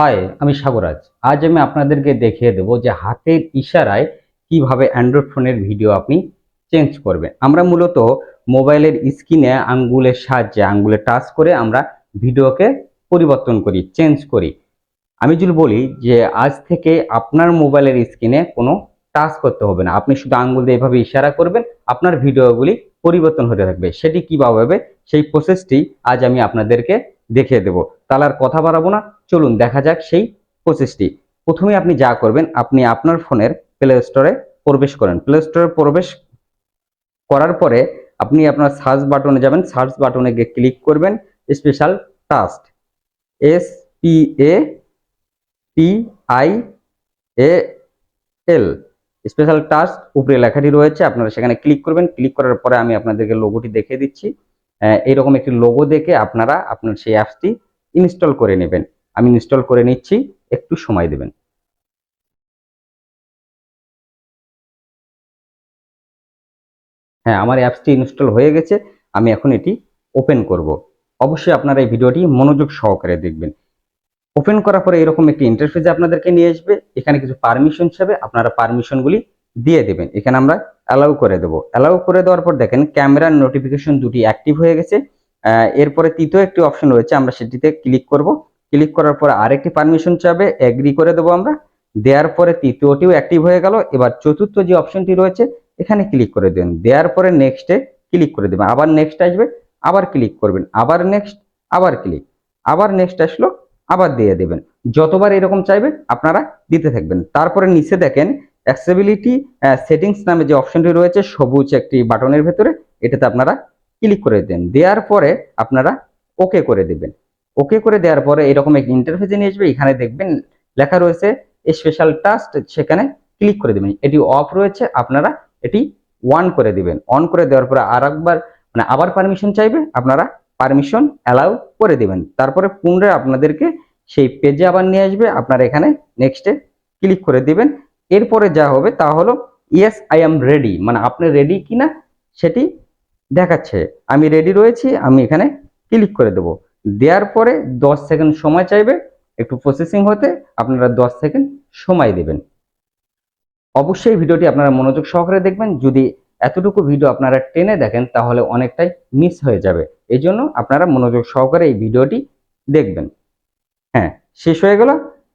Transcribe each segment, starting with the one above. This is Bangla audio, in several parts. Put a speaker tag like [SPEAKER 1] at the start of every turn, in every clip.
[SPEAKER 1] হাই, আমি সাগরাজ। আজ আমি আপনাদেরকে দেখিয়ে দেব যে হাতের ইশারায় কিভাবে অ্যান্ড্রয়েড ফোনের ভিডিও আপনি চেঞ্জ করবেন। আমরা মূলত মোবাইলের স্ক্রিনে আঙ্গুলের সাহায্যে আঙ্গুলে টাচ করে আমরা ভিডিওকে পরিবর্তন করি, চেঞ্জ করি। আমি যদি বলি যে আজ থেকে আপনার মোবাইলের স্ক্রিনে কোনো টাচ করতে হবে না, আপনি শুধু আঙ্গুল দিয়ে এভাবে ইশারা করবেন, আপনার ভিডিওগুলি পরিবর্তন হতে থাকবে। সেটি কিভাবে হবে সেই প্রসেসটি আজ আমি আপনাদেরকে দেখিয়ে দেব। তাহলে আর কথা বাড়াবো না, চলুন দেখা যাক সেই প্রসেসটি। প্রথমে আপনি যা করবেন, আপনি আপনার ফোনের প্লে স্টোরে প্রবেশ করেন। প্লে স্টোরে প্রবেশ করার পরে আপনি আপনার সার্চ বাটনে যাবেন, সার্চ বাটনে গিয়ে ক্লিক করবেন special task, SPACIAL, special task উপরে লেখাটি রয়েছে, আপনারা সেখানে ক্লিক করবেন। ক্লিক করার পরে আমি আপনাদেরকে লোগোটি দেখিয়ে দিচ্ছি। এইরকম একটি লোগো দেখে আপনারা আপনার সেই অ্যাপসটি ইনস্টল করে নেবেন। আমি ইনস্টল করে নিচ্ছি, একটু সময় দেবেন। হ্যাঁ, আমার অ্যাপসটি ইনস্টল হয়ে গেছে। আমি এখন এটি ওপেন করব। অবশ্যই আপনারা এই ভিডিওটি মনোযোগ সহকারে দেখবেন। ওপেন করার পরে এরকম একটি ইন্টারফেসে আপনাদেরকে নিয়ে আসবে। এখানে কিছু পারমিশন চাইবে, আপনারা পারমিশনগুলি দিয়ে দেবেন। এখানে আমরা অ্যালাউ করে দেব। অ্যালাউ করে দেওয়ার পর দেখেন ক্যামেরার নোটিফিকেশন দুটি অ্যাক্টিভ হয়ে গেছে। এরপরে তৃতীয় একটি অপশন রয়েছে, আমরা সেটিতে ক্লিক করব। ক্লিক করার পরে আরেকটি পারমিশন চাইবে, এগ্রি করে দেবো আমরা। দেওয়ার পরে তৃতীয়টিও অ্যাক্টিভ হয়ে গেল। এবার চতুর্থ যে অপশনটি রয়েছে এখানে ক্লিক করে দেবেন। দেওয়ার পরে নেক্সটে ক্লিক করে দেবেন। আবার নেক্সট আসবে, আবার ক্লিক করবেন, আবার নেক্সট, আবার ক্লিক, আবার নেক্সট আসলো, আবার দিয়ে দেবেন। যতবার এরকম চাইবে আপনারা দিতে থাকবেন। তারপরে নিচে দেখেন অ্যাক্সেসিবিলিটি সেটিংস নামে যে অপশনটি রয়েছে সবুজ একটি বাটনের ভেতরে, এটাতে আপনারা ক্লিক করে দেন। দেওয়ার পরে আপনারা ওকে করে দেবেন। ওকে করে দেওয়ার পরে এরকম এক ইন্টারফেসে নিয়ে আসবে। এখানে দেখবেন লেখা রয়েছে স্পেশাল টাস্ক, সেখানে ক্লিক করে দেবেন। এটি অফ রয়েছে, আপনারা এটি অন করে দিবেন। অন করে দেওয়ার পরে আরেকবার আবার পারমিশন চাইবে, আপনারা পারমিশন অ্যালাউ করে দিবেন। তারপরে পুনরায় আপনাদেরকে সেই পেজে আবার নিয়ে আসবে, আপনারা এখানে নেক্সটে ক্লিক করে দিবেন। এরপরে যা হবে তা হলো ইয়েস আই এম রেডি, আপনি রেডি কিনা সেটি দেখাচ্ছে। আমি রেডি রয়েছি, আমি এখানে ক্লিক করে দেব। দেওয়ার পরে 10 সেকেন্ড সময় চাইবে একটু প্রসেসিং হতে, আপনারা 10 সেকেন্ড সময় দেবেন। অবশ্যই ভিডিওটি আপনারা মনোযোগ সহকারে দেখবেন। যদি এতটুকু ভিডিও আপনারা টেনে দেখেন তাহলে অনেকটাই মিস হয়ে যাবে। এই জন্য আপনারা মনোযোগ সহকারে এই ভিডিওটি দেখবেন। হ্যাঁ, শেষ হয়ে গেল।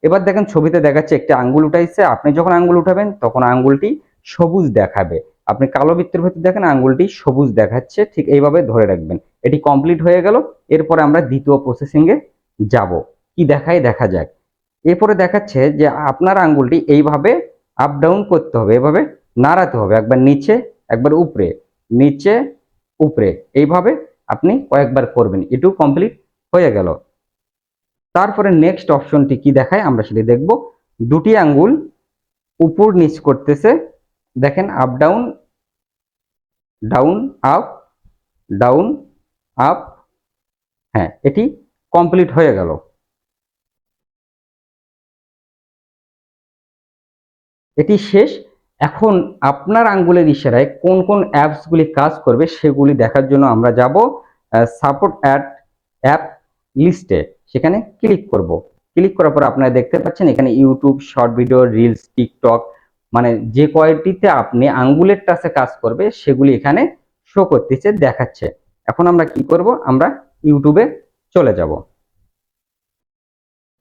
[SPEAKER 1] এবার দেখেন ছবিতে দেখাচ্ছে একটি আঙ্গুল উঠাইছে। আপনি যখন আঙ্গুল উঠাবেন তখন আঙ্গুলটি সবুজ দেখাবে। আপনি কালো বৃত্তের ভেতর দেখেন আঙ্গুলটি সবুজ দেখাচ্ছে, ঠিক এইভাবে ধরে রাখবেন। এটি কমপ্লিট হয়ে গেল। এরপরে আমরা দ্বিতীয় প্রসেসিং এ যাব। কি দেখায় দেখা যাক। এরপরে দেখাচ্ছে যে আপনার আঙ্গুলটি এইভাবে আপ ডাউন করতে হবে, এভাবে নাড়াতে হবে, একবার নিচে একবার উপরে, নিচে উপরে, এইভাবে আপনি কয়েকবার করবেন। এটু কমপ্লিট হয়ে গেল। তারপরে নেক্সট অপশনটি কি দেখায় আমরা সেটি দেখব। দুটি আঙ্গুল উপর নিচ করতেছে, দেখেন up down, down up, down up. হ্যাঁ, এটি কমপ্লিট হয়ে গেল। এটি শেষ। এখন আপনার আঙ্গুলের ইশারায় কোন কোন অ্যাপসগুলি কাজ করবে সেগুলি দেখার জন্য আমরা যাব সাপোর্ট অ্যাপ লিস্টে, সেখানে ক্লিক করব। ক্লিক করার পর আপনারা দেখতে পাচ্ছেন এখানে YouTube, short video, reels, TikTok, যে কয়টিতে আপনি আঙ্গুলের টাচে কাজ করবে সেগুলি এখানে শো করতেছে, দেখাচ্ছে। এখন আমরা কি করব, আমরা ইউটিউবে চলে যাব।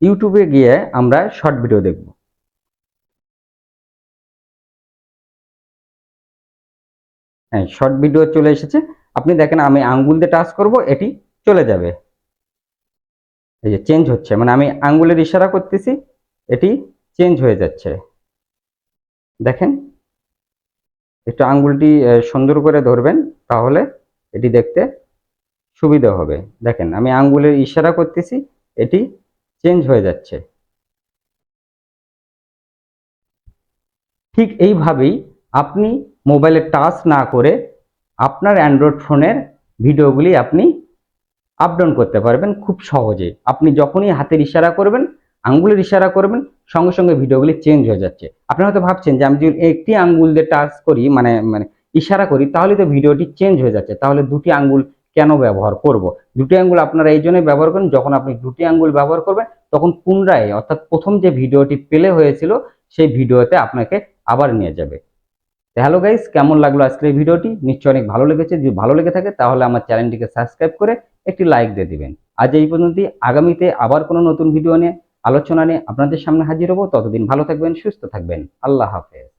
[SPEAKER 1] ইউটিউবে গিয়ে আমরা শর্ট ভিডিও দেখব। হ্যাঁ, শর্ট ভিডিও চলে এসেছে। আপনি দেখেন আমি আঙ্গুল দিয়ে টাচ করব, এটি চলে যাবে। এই যে চেঞ্জ হচ্ছে, আমি আঙ্গুলের ইশারা করতেছি, এটি চেঞ্জ হয়ে যাচ্ছে। দেখেন, একটু আঙ্গুলটি সুন্দর করে ধরবেন, তাহলে এটি দেখতে সুবিধা হবে। দেখেন আমি আঙ্গুলের ইশারা করতেছি, এটি চেঞ্জ হয়ে যাচ্ছে। ঠিক এইভাবেই আপনি মোবাইলে টাচ না করে আপনার অ্যান্ড্রয়েড ফোনের ভিডিওগুলি আপনি আপ ডাউন করতে পারবেন খুব সহজে। আপনি যখনই হাতের ইশারা করবেন, আঙ্গুলের ইশারা করবেন, সঙ্গে সঙ্গে ভিডিওগুলি চেঞ্জ হয়ে যাচ্ছে। আপনি হয়তো ভাবছেন যে আমি যদি একটি আঙ্গুল দিয়ে টাচ করি, ইশারা করি, তাহলে তো ভিডিওটি চেঞ্জ হয়ে যাচ্ছে, তাহলে দুটি আঙ্গুল কেন ব্যবহার করব? দুটি আঙ্গুল আপনারা এই জন্যই ব্যবহার করেন, যখন আপনি দুটি আঙ্গুল ব্যবহার করবেন তখন পুনরায় অর্থাৎ প্রথম যে ভিডিওটি প্লে হয়েছিল সেই ভিডিওতে আপনাকে আবার নিয়ে যাবে। হ্যালো গাইস, কেমন লাগলো আজকের এই ভিডিওটি? নিশ্চয়ই অনেক ভালো লেগেছে। যদি ভালো লেগে থাকে তাহলে আমার চ্যানেলটিকে সাবস্ক্রাইব করে একটি লাইক দিয়ে দিবেন। আজ এই পর্যন্তই। আগামীতে আবার কোনো নতুন ভিডিও নিয়ে আলোচনা নিয়ে আপনাদের সামনে হাজির হব। ততদিন ভালো থাকবেন, সুস্থ থাকবেন। আল্লাহ হাফেজ।